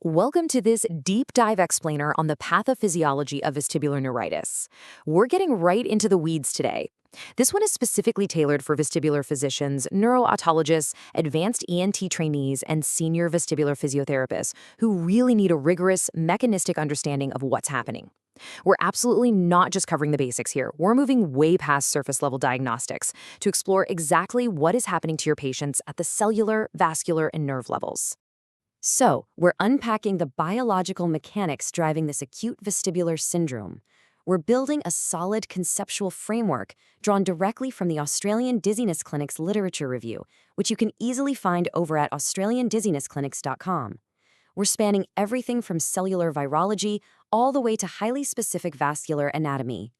Welcome to this deep dive explainer on the pathophysiology of vestibular neuritis. We're getting right into the weeds today. This one is specifically tailored for vestibular physicians, neurootologists, advanced ENT trainees, and senior vestibular physiotherapists who really need a rigorous, mechanistic understanding of what's happening. We're absolutely not just covering the basics here. We're moving way past surface-level diagnostics to explore exactly what is happening to your patients at the cellular, vascular, and nerve levels. So, we're unpacking the biological mechanics driving this acute vestibular syndrome. We're building a solid conceptual framework drawn directly from the Australian Dizziness Clinic's literature review, which you can easily find over at australiandizzinessclinics.com. We're spanning everything from cellular virology all the way to highly specific vascular anatomy.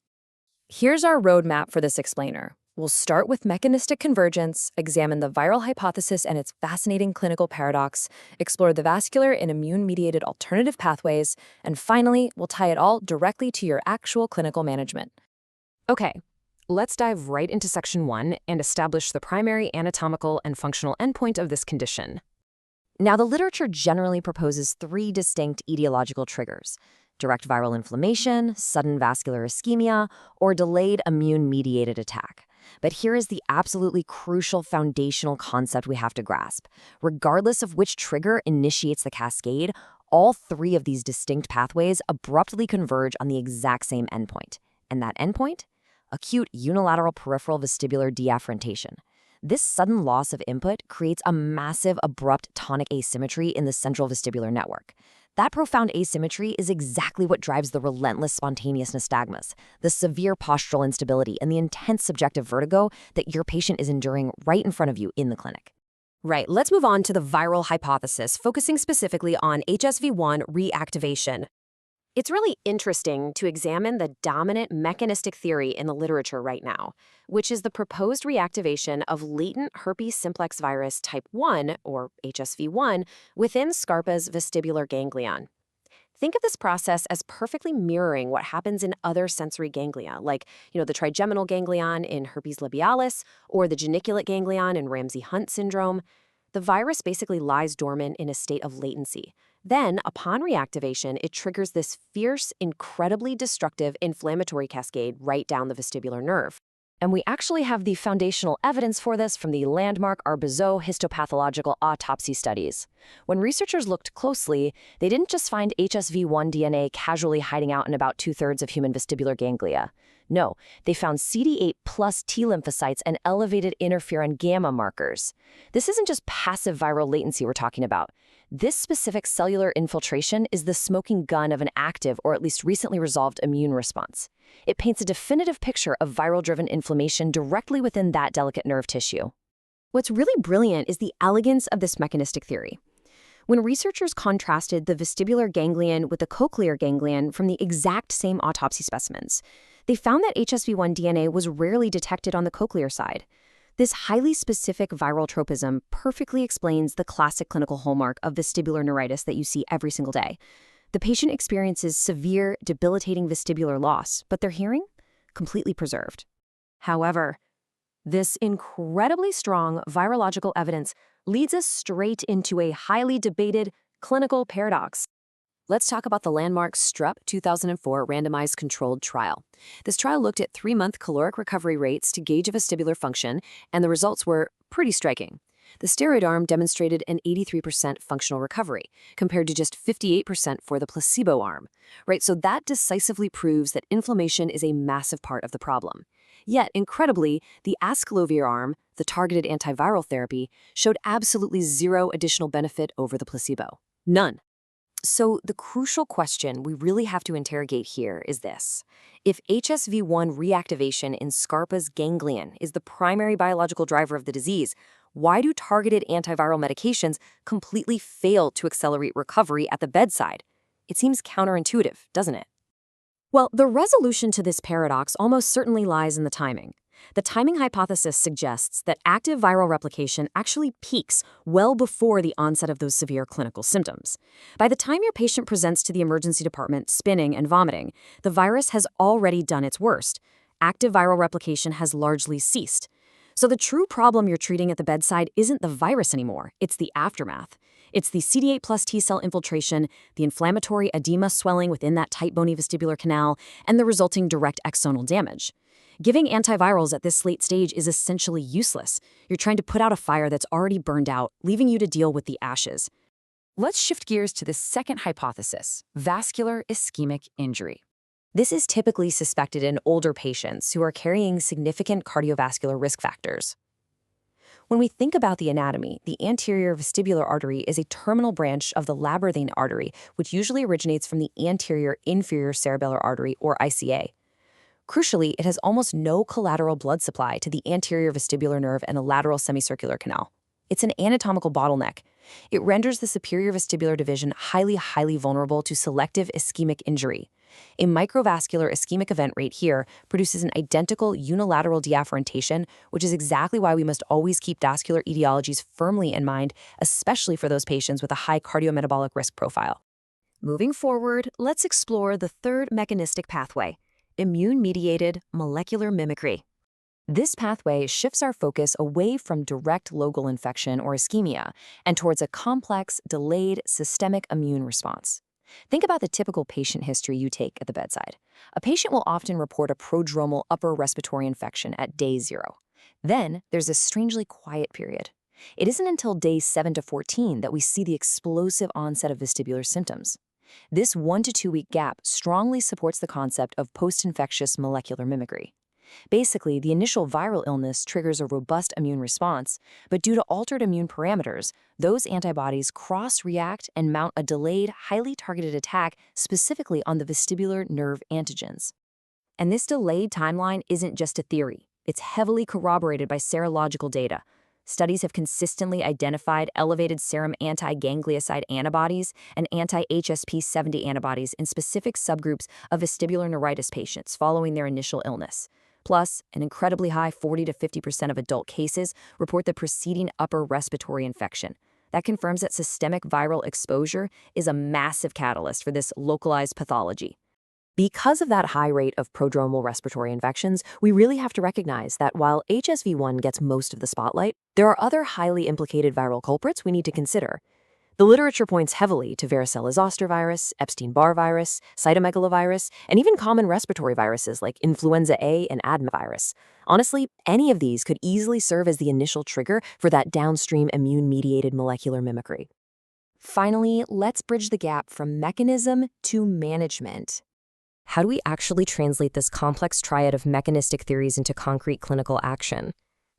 Here's our roadmap for this explainer. We'll start with mechanistic convergence, examine the viral hypothesis and its fascinating clinical paradox, explore the vascular and immune-mediated alternative pathways, and finally, we'll tie it all directly to your actual clinical management. Okay, let's dive right into Section 1 and establish the primary anatomical and functional endpoint of this condition. Now, the literature generally proposes three distinct etiological triggers: direct viral inflammation, sudden vascular ischemia, or delayed immune-mediated attack. But here is the absolutely crucial foundational concept we have to grasp. Regardless of which trigger initiates the cascade, all three of these distinct pathways abruptly converge on the exact same endpoint. And that endpoint? Acute unilateral peripheral vestibular deafferentation. This sudden loss of input creates a massive abrupt tonic asymmetry in the central vestibular network. That profound asymmetry is exactly what drives the relentless spontaneous nystagmus, the severe postural instability, and the intense subjective vertigo that your patient is enduring right in front of you in the clinic. Right, let's move on to the viral hypothesis, focusing specifically on HSV-1 reactivation. It's really interesting to examine the dominant mechanistic theory in the literature right now, which is the proposed reactivation of latent herpes simplex virus type 1, or HSV-1, within Scarpa's vestibular ganglion. Think of this process as perfectly mirroring what happens in other sensory ganglia, like the trigeminal ganglion in herpes labialis or the geniculate ganglion in Ramsay-Hunt syndrome. The virus basically lies dormant in a state of latency. Then, upon reactivation, it triggers this fierce, incredibly destructive inflammatory cascade right down the vestibular nerve. And we actually have the foundational evidence for this from the landmark Arbizot histopathological autopsy studies. When researchers looked closely, they didn't just find HSV-1 DNA casually hiding out in about 2/3 of human vestibular ganglia. No, they found CD8 plus T lymphocytes and elevated interferon gamma markers. This isn't just passive viral latency we're talking about. This specific cellular infiltration is the smoking gun of an active or at least recently resolved immune response. It paints a definitive picture of viral-driven inflammation directly within that delicate nerve tissue. What's really brilliant is the elegance of this mechanistic theory. When researchers contrasted the vestibular ganglion with the cochlear ganglion from the exact same autopsy specimens, they found that HSV-1 DNA was rarely detected on the cochlear side. This highly specific viral tropism perfectly explains the classic clinical hallmark of vestibular neuritis that you see every single day. The patient experiences severe, debilitating vestibular loss, but their hearing? Completely preserved. However, this incredibly strong virological evidence leads us straight into a highly debated clinical paradox. Let's talk about the landmark Strep 2004 randomized controlled trial. This trial looked at 3-month caloric recovery rates to gauge vestibular function, and the results were pretty striking. The steroid arm demonstrated an 83% functional recovery, compared to just 58% for the placebo arm. Right, so that decisively proves that inflammation is a massive part of the problem. Yet, incredibly, the asclovir arm, the targeted antiviral therapy, showed absolutely zero additional benefit over the placebo. None. So the crucial question we really have to interrogate here is this. If HSV-1 reactivation in Scarpa's ganglion is the primary biological driver of the disease, why do targeted antiviral medications completely fail to accelerate recovery at the bedside? It seems counterintuitive, doesn't it? Well, the resolution to this paradox almost certainly lies in the timing. The timing hypothesis suggests that active viral replication actually peaks well before the onset of those severe clinical symptoms. By the time your patient presents to the emergency department spinning and vomiting, the virus has already done its worst. Active viral replication has largely ceased. So the true problem you're treating at the bedside isn't the virus anymore, it's the aftermath. It's the CD8 plus T cell infiltration, the inflammatory edema swelling within that tight bony vestibular canal, and the resulting direct axonal damage. Giving antivirals at this late stage is essentially useless. You're trying to put out a fire that's already burned out, leaving you to deal with the ashes. Let's shift gears to the second hypothesis, vascular ischemic injury. This is typically suspected in older patients who are carrying significant cardiovascular risk factors. When we think about the anatomy, the anterior vestibular artery is a terminal branch of the labyrinthine artery, which usually originates from the anterior inferior cerebellar artery, or ICA. Crucially, it has almost no collateral blood supply to the anterior vestibular nerve and the lateral semicircular canal. It's an anatomical bottleneck. It renders the superior vestibular division highly vulnerable to selective ischemic injury. A microvascular ischemic event rate here produces an identical unilateral deafferentation, which is exactly why we must always keep vascular etiologies firmly in mind, especially for those patients with a high cardiometabolic risk profile. Moving forward, let's explore the third mechanistic pathway, immune-mediated molecular mimicry. This pathway shifts our focus away from direct local infection or ischemia and towards a complex, delayed systemic immune response. Think about the typical patient history you take at the bedside. A patient will often report a prodromal upper respiratory infection at day 0. Then there's a strangely quiet period. It isn't until days 7 to 14 that we see the explosive onset of vestibular symptoms. This 1 to 2 week gap strongly supports the concept of post-infectious molecular mimicry. Basically, the initial viral illness triggers a robust immune response, but due to altered immune parameters, those antibodies cross-react and mount a delayed, highly targeted attack specifically on the vestibular nerve antigens. And this delayed timeline isn't just a theory. It's heavily corroborated by serological data. Studies have consistently identified elevated serum anti-ganglioside antibodies and anti-HSP-70 antibodies in specific subgroups of vestibular neuritis patients following their initial illness. Plus, an incredibly high 40 to 50% of adult cases report the preceding upper respiratory infection. That confirms that systemic viral exposure is a massive catalyst for this localized pathology. Because of that high rate of prodromal respiratory infections, we really have to recognize that while HSV-1 gets most of the spotlight, there are other highly implicated viral culprits we need to consider. The literature points heavily to varicella-zoster virus, Epstein-Barr virus, cytomegalovirus, and even common respiratory viruses like influenza A and adenovirus. Honestly, any of these could easily serve as the initial trigger for that downstream immune-mediated molecular mimicry. Finally, let's bridge the gap from mechanism to management. How do we actually translate this complex triad of mechanistic theories into concrete clinical action?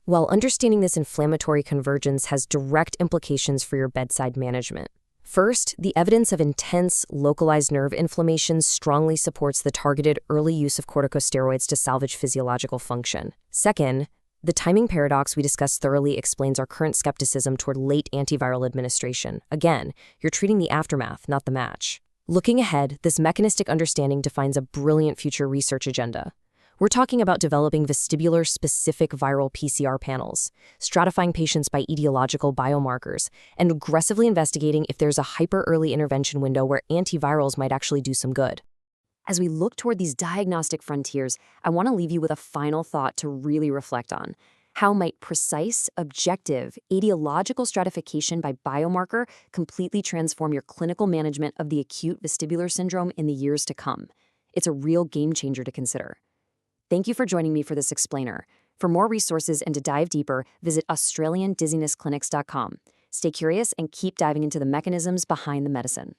Well, understanding this inflammatory convergence has direct implications for your bedside management. First, the evidence of intense, localized nerve inflammation strongly supports the targeted early use of corticosteroids to salvage physiological function. Second, the timing paradox we discussed thoroughly explains our current skepticism toward late antiviral administration. Again, you're treating the aftermath, not the match. Looking ahead, this mechanistic understanding defines a brilliant future research agenda. We're talking about developing vestibular-specific viral PCR panels, stratifying patients by etiological biomarkers, and aggressively investigating if there's a hyper-early intervention window where antivirals might actually do some good. As we look toward these diagnostic frontiers, I want to leave you with a final thought to really reflect on. How might precise, objective, etiological stratification by biomarker completely transform your clinical management of the acute vestibular syndrome in the years to come? It's a real game changer to consider. Thank you for joining me for this explainer. For more resources and to dive deeper, visit AustralianDizzinessClinics.com. Stay curious and keep diving into the mechanisms behind the medicine.